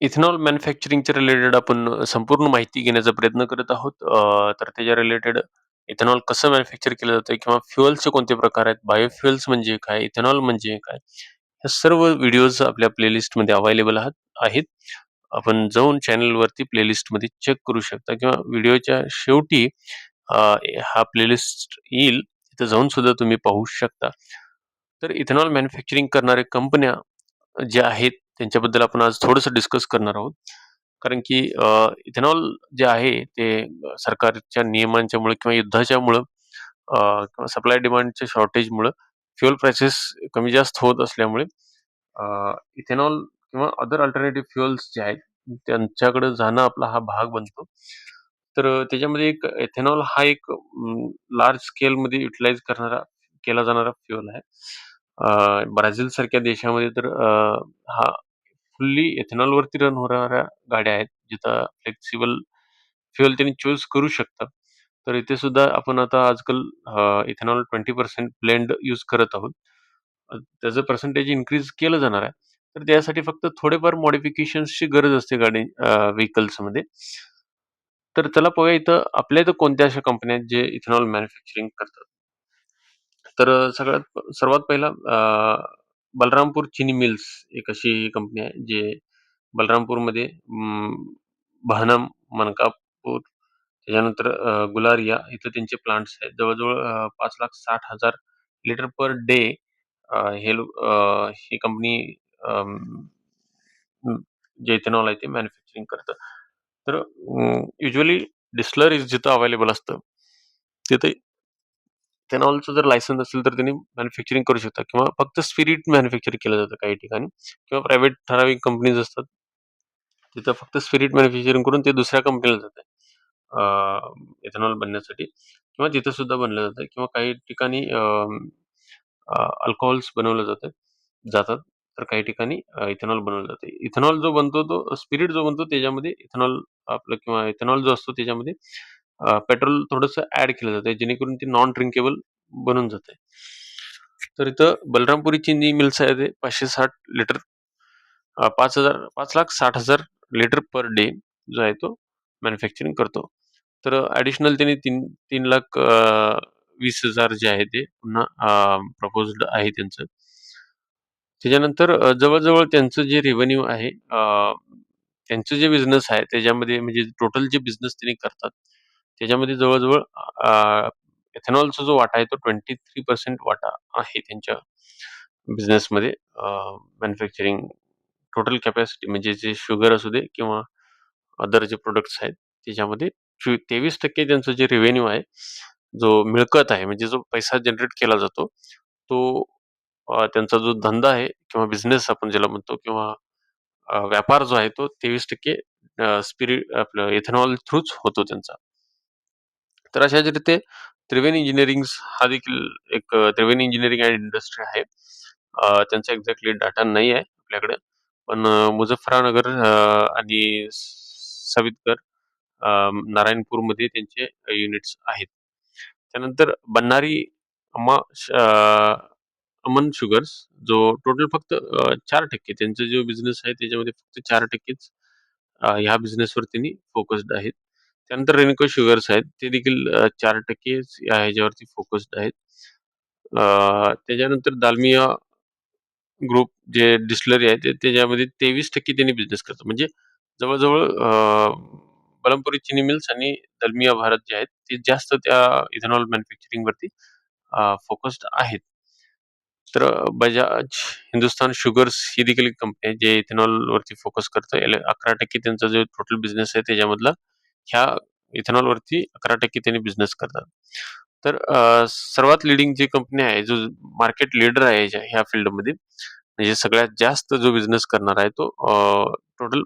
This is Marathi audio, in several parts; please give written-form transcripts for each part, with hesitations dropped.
इथेनॉल मॅन्युफॅक्चरिंगच्या रिलेटेड आपण संपूर्ण माहिती घेण्याचा प्रयत्न करत आहोत. तर त्याच्या रिलेटेड इथेनॉल कसं मॅन्युफॅक्चर केलं जातं किंवा फ्युअल्सचे कोणते प्रकार आहेत, बायोफ्युअल्स म्हणजे काय, इथेनॉल म्हणजे काय, ह्या सर्व व्हिडिओज आपल्या प्लेलिस्टमध्ये अवेलेबल आहेत. आपण जाऊन चॅनलवरती प्लेलिस्टमध्ये चेक करू शकता किंवा व्हिडिओच्या शेवटी अ, हा प्लेलिस्ट येईल. तिथं जाऊन सुद्धा तुम्ही पाहू शकता. तर इथेनॉल मॅन्युफॅक्चरिंग करणाऱ्या कंपन्या ज्या आहेत त्यांच्याबद्दल आपण आज थोडंसं डिस्कस करणार आहोत. कारण की इथेनॉल जे आहे ते सरकारच्या नियमांच्यामुळे किंवा युद्धाच्यामुळं किंवा सप्लाय डिमांडच्या शॉर्टेजमुळं फ्युअल प्राइसेस कमी जास्त होत असल्यामुळे अ, इथेनॉल किंवा अदर अल्टरनेटिव्ह फ्युअल्स जे आहेत त्यांच्याकडे जाणं आपला हा भाग बनतो. तर त्याच्यामध्ये एक इथेनॉल हा एक लार्ज स्केलमध्ये युटिलाइज केला जाणारा फ्युअल आहे. ब्राझीलसारख्या देशामध्ये तर हा फुल्ली इथेनॉलवरती रन होणाऱ्या गाड्या आहेत, जिथं फ्लेक्सिबल फ्युअल त्यांनी चूज करू शकतात. तर इथे सुद्धा आपण आता आजकाल इथेनॉल 20% ब्लेंड यूज करत आहोत. त्याचं पर्सेंटेज इन्क्रीज केलं जाणार आहे. तर त्यासाठी फक्त थोडेफार मॉडिफिकेशन्सची गरज असते व्हेइकल्समध्ये. तर चला पाहूया इथं आपल्या इथं कोणत्या अशा कंपन्या आहेत जे इथेनॉल मॅन्युफॅक्चरिंग करतात. तर सर्वात पहिला बलरामपूर चिनी मिल्स एक अशी कंपनी आहे, जे बलरामपूरमध्ये बहनम, मनकापूर, त्याच्यानंतर गुलारिया इथं त्यांचे प्लांट्स आहेत. जवळ-जवळ 5,60,000 लिटर पर डे ही कंपनी अं, अं, जे इथेनॉल आहे ते मॅन्युफॅक्चरिंग करतं. तर युज्युअली डिस्टिलरीज जिथं अवेलेबल असतं, तिथे इथेनॉलचं जर लायसन्स असेल तर त्यांनी मॅन्युफॅक्चरिंग करू शकतात किंवा फक्त स्पिरिट मॅन्युफॅक्चर केलं जातं काही ठिकाणी किंवा प्रायव्हेट ठराविक कंपनीज असतात. तिथं फक्त स्पिरिट मॅन्युफॅक्चरिंग करून ते दुसऱ्या कंपनीला जातं. इथेनॉल बनण्यासाठी किंवा तिथं सुद्धा बनलं जातं किंवा काही ठिकाणी अल्कोहोल्स बनवलं जातात. तर काही ठिकाणी इथेनॉल बनवलं जाते. इथेनॉल जो बनतो तो स्पिरिट जो बनतो त्याच्यामध्ये इथेनॉल आपलं किंवा इथेनॉल जो असतो त्याच्यामध्ये पेट्रोल थोडंसं ॲड केलं जातं जेणेकरून ते नॉन ड्रिंकेबल बनून जाते. तर इथं बलरामपुरी चिनी मिल्स आहे ते 560 लिटर 5,60,000 लिटर पर डे जो आहे तो मॅन्युफॅक्चरिंग करतो. तर ॲडिशनल त्यांनी 3,20,000 जे आहे ते पुन्हा प्रपोज्ड आहे त्यांचं. त्याच्यानंतर जवळ-जवळ त्यांचं जे रेव्हेन्यू आहे त्यांचं जे बिझनेस आहे त्याच्यामध्ये म्हणजे टोटल जे बिझनेस त्यांनी करतात, त्याच्यामध्ये जवळ-जवळ इथेनॉलचा जो वाटा आहे तो 23% वाटा आहे त्यांच्या बिझनेसमध्ये मॅन्युफॅक्चरिंग टोटल कॅपॅसिटी म्हणजे जे शुगर असू दे किंवा अदर जे प्रॉडक्ट्स आहेत त्याच्यामध्ये 23% त्यांचं जे रेव्हेन्यू आहे, जो मिळकत आहे म्हणजे जो पैसा जनरेट केला जातो, तो त्यांचा जो धंदा आहे किंवा बिझनेस आपण ज्याला म्हणतो किंवा व्यापार जो आहे तो 23% स्पिरिट आपलं इथेनॉल थ्रूच होतो त्यांचा. तर अशाच रीते त्रिवेणी इंजिनिअरिंग हा देखील एक त्रिवेणी इंजिनिअरिंग अँड इंडस्ट्री आहे. त्यांचा एक्झॅक्टली डाटा नाही आहे आपल्याकडे. पण मुझफ्फरनगर आणि सवितकर नारायणपूरमध्ये त्यांचे युनिट्स आहेत. त्यानंतर बन्नारी अम्मा अमन शुगर्स जो टोटल फक्त 4% त्यांचा जो बिझनेस आहे त्याच्यामध्ये फक्त 4%च ह्या बिझनेसवर त्यांनी फोकस्ड आहेत. त्यानंतर रेन्युका शुगर्स आहेत. ते देखील 4% या ह्याच्यावरती फोकस्ड आहेत. त्याच्यानंतर दालमिया ग्रुप जे डिस्टिलरी आहे ते त्याच्यामध्ये 23% त्यांनी बिझनेस करतात. म्हणजे जवळ-जवळ बलमपुरी चिनी मिल्स आणि दलमिया भारत जे आहेत, ते जास्त त्या इथेनॉल मॅन्युफॅक्चरिंगवरती फोकस्ड आहेत. तर बजाज हिंदुस्तान शुगर्स ही देखील एक कंपनी आहे, जे इथेनॉलवरती फोकस करतं. 11% त्यांचा जो टोटल बिझनेस आहे त्याच्यामधला ह्या इथेनॉलवरती 11% त्यांनी बिझनेस करतात. तर सर्वात लीडिंग जी कंपनी आहे, जो मार्केट लीडर आहे ह्या फील्डमध्ये, म्हणजे सगळ्यात जास्त जो बिझनेस करणार आहे तो टोटल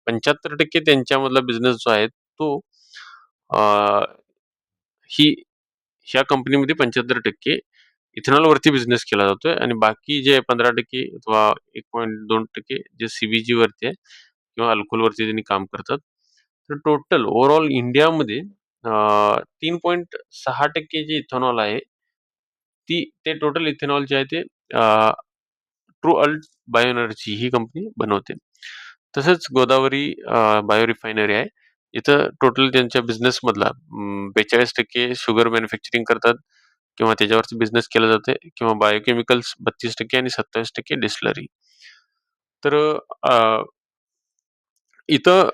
75% त्यांच्यामधला बिझनेस जो आहे तो अ, ही ह्या कंपनीमध्ये 75% इथेनॉलवरती बिझनेस केला जातोय आणि बाकी जे 15% अथवा 1.2% जे सी वरती आहे किंवा अल्कोहोलवरती त्यांनी काम करतात. तर टोटल ओव्हरऑल इंडियामध्ये 3.6% जे इथेनॉल आहे, ते टोटल इथेनॉल जे आहे ते ट्रू अल्ट बायोएनर्जी ही कंपनी बनवते. तसंच गोदावरी बायो रिफायनरी आहे. इथं टोटल त्यांच्या बिझनेसमधला 42% शुगर मॅन्युफॅक्चरिंग करतात किंवा त्याच्यावरती बिझनेस केला जाते किंवा बायोकेमिकल्स 32% आणि 27% डिस्टिलरी. तर इथं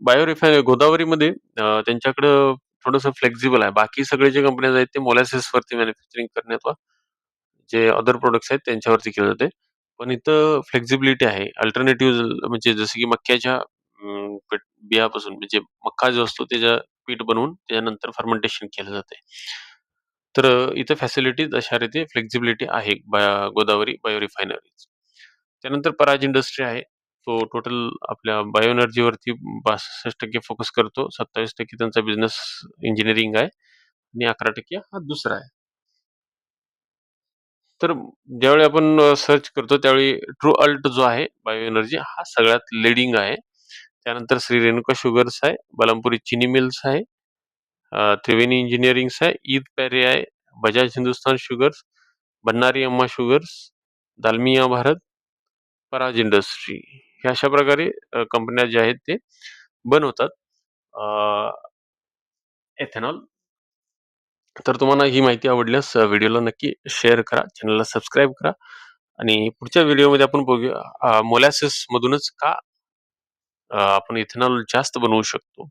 बायो गोदावरीमध्ये त्यांच्याकडं थोडंसं फ्लेक्सिबल आहे. बाकी सगळे जे कंपन्याज आहेत ते मोलॅसिसवरती मॅन्युफॅक्चरिंग करण्यात जे अदर प्रॉडक्ट्स आहेत त्यांच्यावरती केलं जाते. पण इथं फ्लेक्सिबिलिटी आहे. अल्टरनेटिव्हज म्हणजे जसं की मक्याच्या बियापासून म्हणजे मका जो असतो त्याचं पीठ बनवून त्याच्यानंतर फर्मेंटेशन केलं जाते. तर इथं फॅसिलिटीज अशा रीती फ्लेक्सिबिलिटी आहे गोदावरी बायो रिफायनरीज. त्यानंतर पराग इंडस्ट्री आहे. तो टोटल आपल्या बायो एनर्जीवरती 62% फोकस करतो. 27% त्यांचा बिझनेस इंजिनिअरिंग आहे आणि 11% हा दुसरा आहे. तर ज्यावेळी आपण सर्च करतो त्यावेळी ट्रू अल्ट जो आहे बायो एनर्जी हा सगळ्यात लीडिंग आहे. त्यानंतर श्री रेणुका शुगर्स आहे, बलमपुरी चिनी मिल्स आहे, त्रिवेणी इंजिनिअरिंग्स आहे, ईद पॅरी आहे, बजाज हिंदुस्तान शुगर्स, बन्नारी अम्मा शुगर्स, दालमिया भारत, पराज इंडस्ट्री. हे अशा प्रकारे कंपन्या ज्या आहेत ते बनवतात एथेनॉल. तर तुम्हाला ही माहिती आवडल्यास व्हिडिओला नक्की शेअर करा, चॅनलला सबस्क्राईब करा आणि पुढच्या व्हिडिओमध्ये आपण बघूया मोलॅसिस मधूनच का आपण इथेनॉल जास्त बनवू शकतो.